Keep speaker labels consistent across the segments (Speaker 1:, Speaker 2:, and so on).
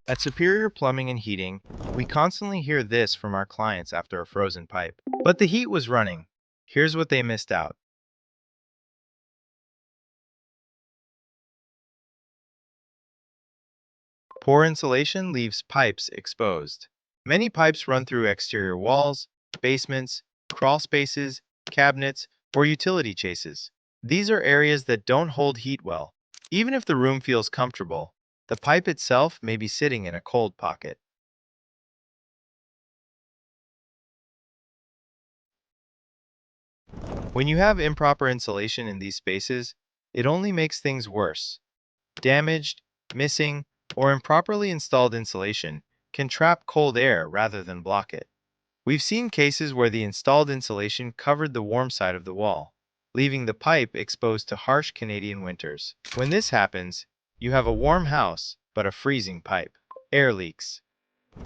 Speaker 1: At Superior Plumbing and Heating, we constantly hear this from our clients after a frozen pipe. But the heat was running. Here's what they missed out. Poor insulation leaves pipes exposed. Many pipes run through exterior walls, basements, crawl spaces, cabinets, or utility chases. These are areas that don't hold heat well. Even if the room feels comfortable, the pipe itself may be sitting in a cold pocket. When you have improper insulation in these spaces, it only makes things worse. Damaged, missing, or improperly installed insulation can trap cold air rather than block it. We've seen cases where the installed insulation covered the warm side of the wall, leaving the pipe exposed to harsh Canadian winters. When this happens, you have a warm house, but a freezing pipe. Air leaks.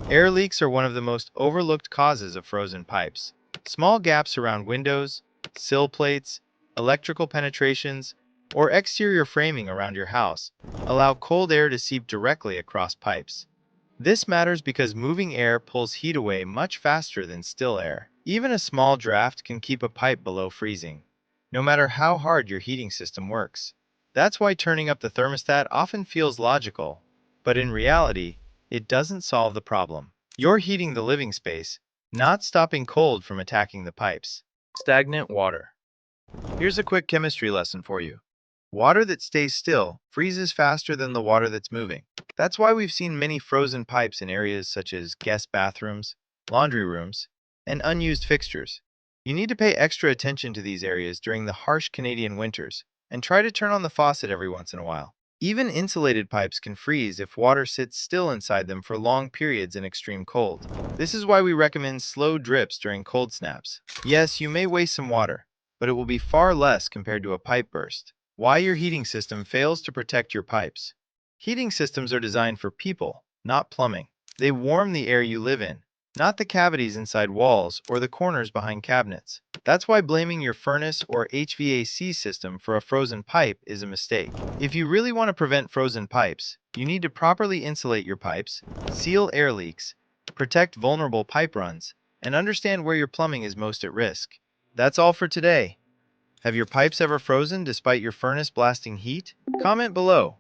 Speaker 1: Air leaks are one of the most overlooked causes of frozen pipes. Small gaps around windows, sill plates, electrical penetrations, or exterior framing around your house allow cold air to seep directly across pipes. This matters because moving air pulls heat away much faster than still air. Even a small draft can keep a pipe below freezing, no matter how hard your heating system works. That's why turning up the thermostat often feels logical, but in reality, it doesn't solve the problem. You're heating the living space, not stopping cold from attacking the pipes. Stagnant water. Here's a quick chemistry lesson for you. Water that stays still freezes faster than the water that's moving. That's why we've seen many frozen pipes in areas such as guest bathrooms, laundry rooms, and unused fixtures. You need to pay extra attention to these areas during the harsh Canadian winters and try to turn on the faucet every once in a while. Even insulated pipes can freeze if water sits still inside them for long periods in extreme cold. This is why we recommend slow drips during cold snaps. Yes, you may waste some water, but it will be far less compared to a pipe burst. Why your heating system fails to protect your pipes. Heating systems are designed for people, not plumbing. They warm the air you live in, not the cavities inside walls or the corners behind cabinets. That's why blaming your furnace or HVAC system for a frozen pipe is a mistake. If you really want to prevent frozen pipes, you need to properly insulate your pipes, seal air leaks, protect vulnerable pipe runs, and understand where your plumbing is most at risk. That's all for today. Have your pipes ever frozen despite your furnace blasting heat? Comment below.